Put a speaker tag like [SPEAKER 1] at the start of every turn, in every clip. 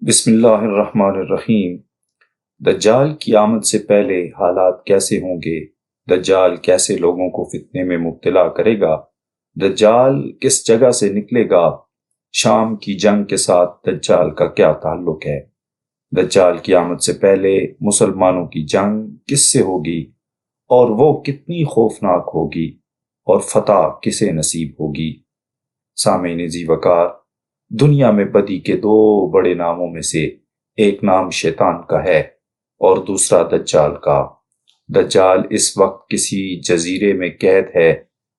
[SPEAKER 1] بسم اللہ الرحمن الرحیم۔ دجال کی آمد سے پہلے حالات کیسے ہوں گے؟ دجال کیسے لوگوں کو فتنے میں مبتلا کرے گا؟ دجال کس جگہ سے نکلے گا؟ شام کی جنگ کے ساتھ دجال کا کیا تعلق ہے؟ دجال کی آمد سے پہلے مسلمانوں کی جنگ کس سے ہوگی اور وہ کتنی خوفناک ہوگی اور فتح کسے نصیب ہوگی؟ سامعین ذی وقار، دنیا میں بدی کے دو بڑے ناموں میں سے ایک نام شیطان کا ہے اور دوسرا دجال کا۔ دجال اس وقت کسی جزیرے میں قید ہے،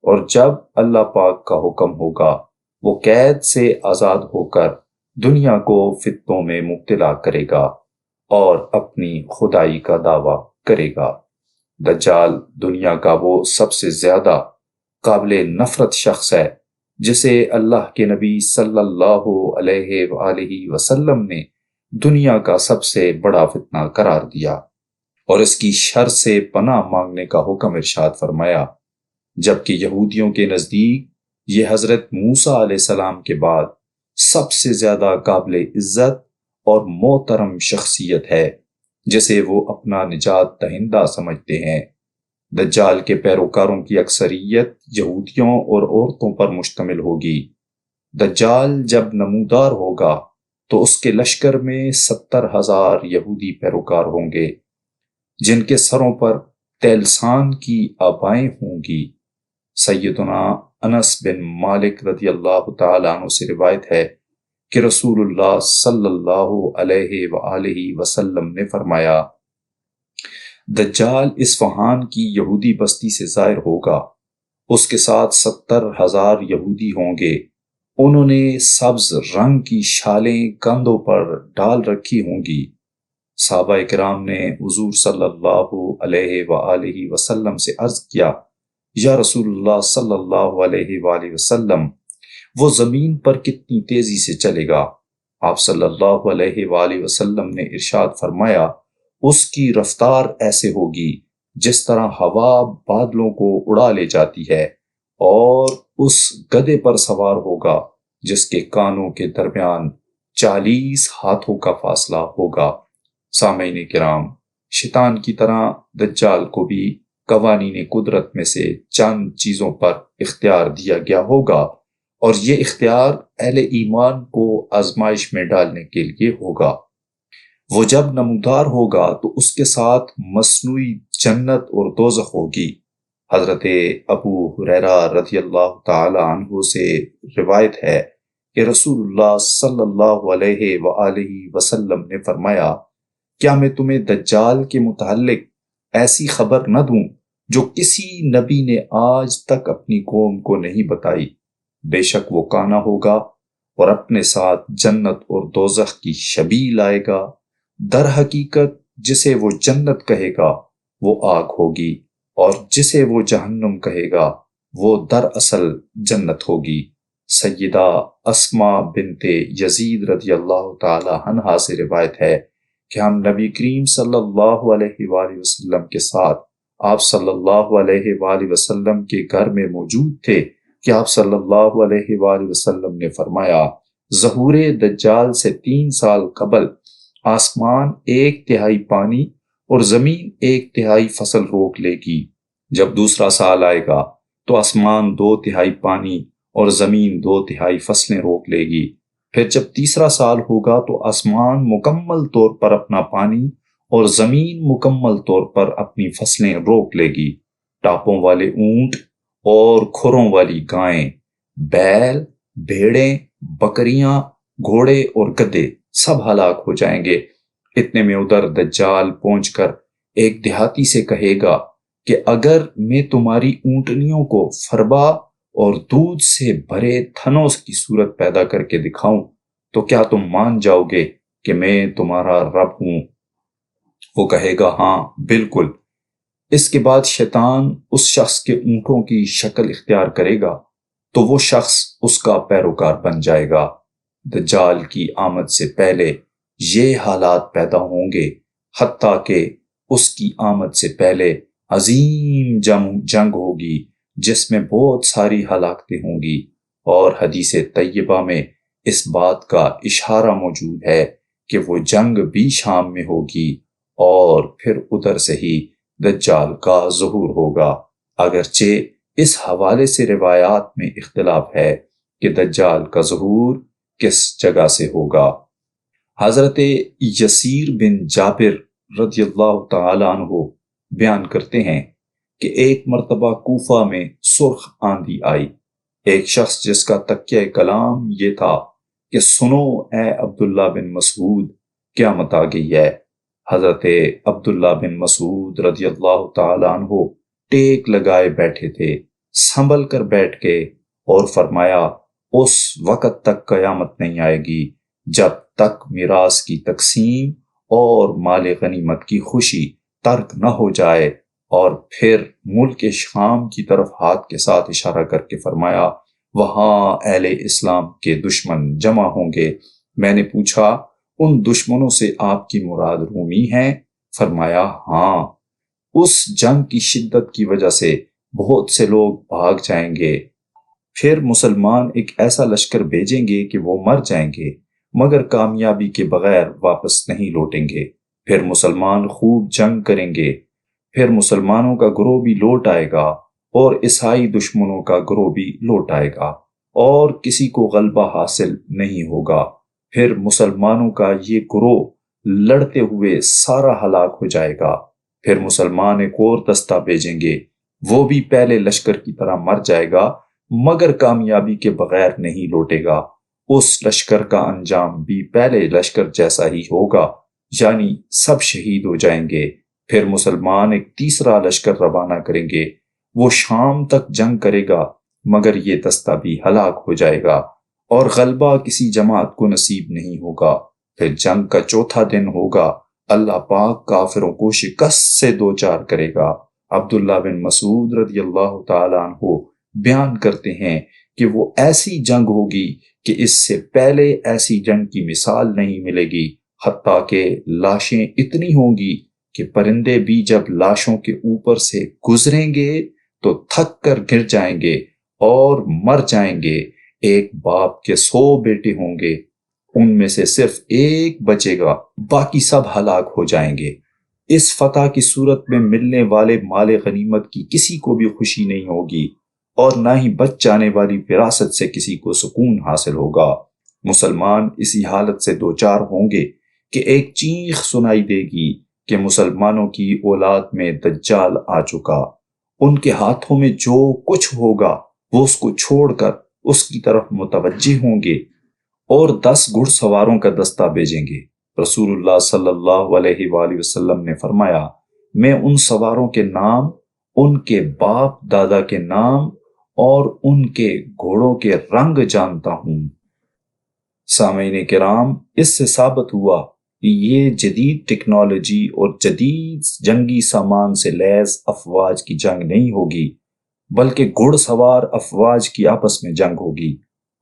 [SPEAKER 1] اور جب اللہ پاک کا حکم ہوگا وہ قید سے آزاد ہو کر دنیا کو فتنوں میں مبتلا کرے گا اور اپنی خدائی کا دعویٰ کرے گا۔ دجال دنیا کا وہ سب سے زیادہ قابل نفرت شخص ہے جسے اللہ کے نبی صلی اللہ علیہ وآلہ وسلم نے دنیا کا سب سے بڑا فتنہ قرار دیا اور اس کی شر سے پناہ مانگنے کا حکم ارشاد فرمایا، جبکہ یہودیوں کے نزدیک یہ حضرت موسیٰ علیہ السلام کے بعد سب سے زیادہ قابل عزت اور محترم شخصیت ہے جسے وہ اپنا نجات دہندہ سمجھتے ہیں۔ دجال کے پیروکاروں کی اکثریت یہودیوں اور عورتوں پر مشتمل ہوگی۔ دجال جب نمودار ہوگا تو اس کے لشکر میں 70,000 یہودی پیروکار ہوں گے جن کے سروں پر تیلسان کی آبائیں ہوں گی۔ سیدنا انس بن مالک رضی اللہ تعالیٰ عنہ سے روایت ہے کہ رسول اللہ صلی اللہ علیہ وآلہ وسلم نے فرمایا، دجال اصفہان کی یہودی بستی سے ظاہر ہوگا، اس کے ساتھ 70,000 یہودی ہوں گے، انہوں نے سبز رنگ کی شالیں کندھوں پر ڈال رکھی ہوں گی۔ صحابہ کرام نے حضور صلی اللہ علیہ وآلہ وسلم سے عرض کیا، یا رسول اللہ صلی اللہ علیہ وآلہ وسلم، وہ زمین پر کتنی تیزی سے چلے گا؟ آپ صلی اللہ علیہ وآلہ وسلم نے ارشاد فرمایا، اس کی رفتار ایسے ہوگی جس طرح ہوا بادلوں کو اڑا لے جاتی ہے، اور اس گدھے پر سوار ہوگا جس کے کانوں کے درمیان 40 ہاتھوں کا فاصلہ ہوگا۔ سامعین کرام، شیطان کی طرح دجال کو بھی قوانین قدرت میں سے چند چیزوں پر اختیار دیا گیا ہوگا، اور یہ اختیار اہل ایمان کو آزمائش میں ڈالنے کے لیے ہوگا۔ وہ جب نمودار ہوگا تو اس کے ساتھ مصنوعی جنت اور دوزخ ہوگی۔ حضرت ابو ہریرہ رضی اللہ تعالی عنہ سے روایت ہے کہ رسول اللہ صلی اللہ علیہ وآلہ وسلم نے فرمایا، کیا میں تمہیں دجال کے متعلق ایسی خبر نہ دوں جو کسی نبی نے آج تک اپنی قوم کو نہیں بتائی؟ بے شک وہ کانا ہوگا اور اپنے ساتھ جنت اور دوزخ کی شبیہ لائے گا۔ در حقیقت جسے وہ جنت کہے گا وہ آگ ہوگی، اور جسے وہ جہنم کہے گا وہ دراصل جنت ہوگی۔ سیدہ اسماء بنت یزید رضی اللہ تعالی عنہا سے روایت ہے کہ ہم نبی کریم صلی اللہ علیہ وآلہ وسلم کے ساتھ آپ صلی اللہ علیہ وآلہ وسلم کے گھر میں موجود تھے کہ آپ صلی اللہ علیہ وآلہ وسلم نے فرمایا، ظہور دجال سے 3 سال قبل آسمان 1/3 پانی اور زمین 1/3 فصل روک لے گی۔ جب دوسرا سال آئے گا تو آسمان 2/3 پانی اور زمین 2/3 فصلیں روک لے گی۔ پھر جب تیسرا سال ہوگا تو آسمان مکمل طور پر اپنا پانی اور زمین مکمل طور پر اپنی فصلیں روک لے گی۔ ٹاپوں والے اونٹ اور کھروں والی گائیں، بیل، بھیڑیں، بکریاں، گھوڑے اور گدھے سب ہلاک ہو جائیں گے۔ اتنے میں ادھر دجال پہنچ کر ایک دیہاتی سے کہے گا کہ اگر میں تمہاری اونٹنیوں کو فربا اور دودھ سے بھرے تھنوں کی صورت پیدا کر کے دکھاؤں تو کیا تم مان جاؤ گے کہ میں تمہارا رب ہوں؟ وہ کہے گا، ہاں بالکل۔ اس کے بعد شیطان اس شخص کے اونٹوں کی شکل اختیار کرے گا تو وہ شخص اس کا پیروکار بن جائے گا۔ دجال کی آمد سے پہلے یہ حالات پیدا ہوں گے، حتیٰ کہ اس کی آمد سے پہلے عظیم جنگ ہوگی جس میں بہت ساری ہلاکتیں ہوں گی، اور حدیث طیبہ میں اس بات کا اشارہ موجود ہے کہ وہ جنگ بھی شام میں ہوگی اور پھر ادھر سے ہی دجال کا ظہور ہوگا۔ اگرچہ اس حوالے سے روایات میں اختلاف ہے کہ دجال کا ظہور کس جگہ سے ہوگا۔ حضرت یسیر بن جابر رضی اللہ تعالی عنہ بیان کرتے ہیں کہ ایک مرتبہ کوفہ میں سرخ آندھی آئی۔ ایک شخص جس کا تکیہ کلام یہ تھا کہ سنو اے عبداللہ بن مسعود، قیامت آ گئی ہے۔ حضرت عبداللہ بن مسعود رضی اللہ تعالی عنہ ٹیک لگائے بیٹھے تھے، سنبھل کر بیٹھ گئے اور فرمایا اس وقت تک قیامت نہیں آئے گی جب تک میراث کی تقسیم اور مال غنیمت کی خوشی ترک نہ ہو جائے۔ اور پھر ملک شام کی طرف ہاتھ کے ساتھ اشارہ کر کے فرمایا وہاں اہل اسلام کے دشمن جمع ہوں گے۔ میں نے پوچھا ان دشمنوں سے آپ کی مراد رومی ہیں؟ فرمایا ہاں، اس جنگ کی شدت کی وجہ سے بہت سے لوگ بھاگ جائیں گے، پھر مسلمان ایک ایسا لشکر بھیجیں گے کہ وہ مر جائیں گے مگر کامیابی کے بغیر واپس نہیں لوٹیں گے، پھر مسلمان خوب جنگ کریں گے، پھر مسلمانوں کا گروہ بھی لوٹ آئے گا اور عیسائی دشمنوں کا گروہ بھی لوٹ آئے گا اور کسی کو غلبہ حاصل نہیں ہوگا، پھر مسلمانوں کا یہ گروہ لڑتے ہوئے سارا ہلاک ہو جائے گا، پھر مسلمان ایک اور دستہ بھیجیں گے، وہ بھی پہلے لشکر کی طرح مر جائے گا مگر کامیابی کے بغیر نہیں لوٹے گا، اس لشکر کا انجام بھی پہلے لشکر جیسا ہی ہوگا، یعنی سب شہید ہو جائیں گے، پھر مسلمان ایک تیسرا لشکر روانہ کریں گے، وہ شام تک جنگ کرے گا مگر یہ دستہ بھی ہلاک ہو جائے گا اور غلبہ کسی جماعت کو نصیب نہیں ہوگا، پھر جنگ کا چوتھا دن ہوگا، اللہ پاک کافروں کو شکست سے دوچار کرے گا۔ عبداللہ بن مسعود رضی اللہ تعالی عنہ بیان کرتے ہیں کہ وہ ایسی جنگ ہوگی کہ اس سے پہلے ایسی جنگ کی مثال نہیں ملے گی، حتیٰ کہ لاشیں اتنی ہوں گی کہ پرندے بھی جب لاشوں کے اوپر سے گزریں گے تو تھک کر گر جائیں گے اور مر جائیں گے، ایک باپ کے 100 بیٹے ہوں گے، ان میں سے صرف ایک بچے گا، باقی سب ہلاک ہو جائیں گے۔ اس فتح کی صورت میں ملنے والے مال غنیمت کی کسی کو بھی خوشی نہیں ہوگی اور نہ ہی بچ جانے والی وراثت سے کسی کو سکون حاصل ہوگا۔ مسلمان اسی حالت سے دوچار ہوں گے کہ ایک چیخ سنائی دے گی کہ مسلمانوں کی اولاد میں دجال آ چکا، ان کے ہاتھوں میں جو کچھ ہوگا وہ اس کو چھوڑ کر اس کی طرف متوجہ ہوں گے اور 10 گھڑ سواروں کا دستہ بھیجیں گے۔ رسول اللہ صلی اللہ علیہ وآلہ وسلم نے فرمایا میں ان سواروں کے نام، ان کے باپ دادا کے نام اور ان کے گھوڑوں کے رنگ جانتا ہوں۔ سامعین کرام، اس سے ثابت ہوا کہ یہ جدید ٹیکنالوجی اور جدید جنگی سامان سے لیس افواج کی جنگ نہیں ہوگی بلکہ گھڑ سوار افواج کی آپس میں جنگ ہوگی،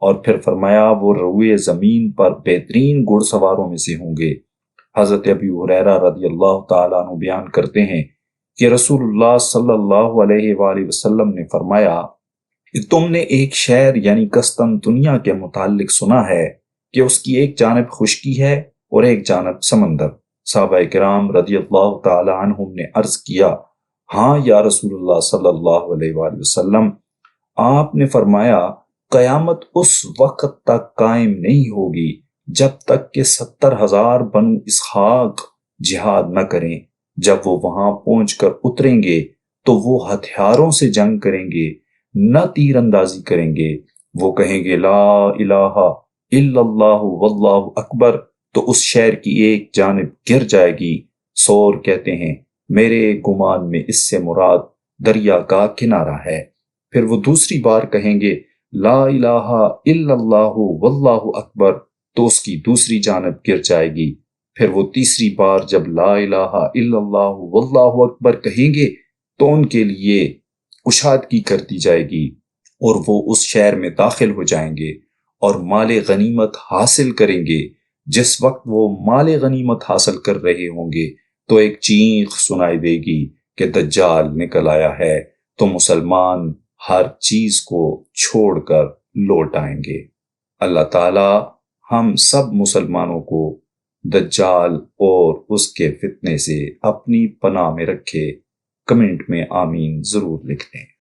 [SPEAKER 1] اور پھر فرمایا وہ روئے زمین پر بہترین گھڑ سواروں میں سے ہوں گے۔ حضرت ابی ہریرہ رضی اللہ تعالیٰ عنہ بیان کرتے ہیں کہ رسول اللہ صلی اللہ علیہ وآلہ وسلم نے فرمایا کہ تم نے ایک شہر یعنی قسطنطنیہ کے متعلق سنا ہے کہ اس کی ایک جانب خشکی ہے اور ایک جانب سمندر۔ صحابہ کرام رضی اللہ تعالی عنہم نے عرض کیا ہاں یا رسول اللہ صلی اللہ علیہ وآلہ وسلم۔ آپ نے فرمایا قیامت اس وقت تک قائم نہیں ہوگی جب تک کہ 70,000 بنو اسحاق جہاد نہ کریں، جب وہ وہاں پہنچ کر اتریں گے تو وہ ہتھیاروں سے جنگ کریں گے، نہ تیر اندازی کریں گے، وہ کہیں گے لا الہ الا اللہ واللہ اکبر، تو اس شہر کی ایک جانب گر جائے گی۔ سور کہتے ہیں میرے گمان میں اس سے مراد دریا کا کنارہ ہے۔ پھر وہ دوسری بار کہیں گے لا الہ الا اللہ واللہ اکبر، تو اس کی دوسری جانب گر جائے گی۔ پھر وہ تیسری بار جب لا الہ الا اللہ واللہ اکبر کہیں گے تو ان کے لیے کشادگی کر دی جائے گی اور وہ اس شہر میں داخل ہو جائیں گے اور مال غنیمت حاصل کریں گے۔ جس وقت وہ مال غنیمت حاصل کر رہے ہوں گے تو ایک چیخ سنائی دے گی کہ دجال نکل آیا ہے، تو مسلمان ہر چیز کو چھوڑ کر لوٹ آئیں گے۔ اللہ تعالی ہم سب مسلمانوں کو دجال اور اس کے فتنے سے اپنی پناہ میں رکھے، کمنٹ میں آمین ضرور لکھ دیں۔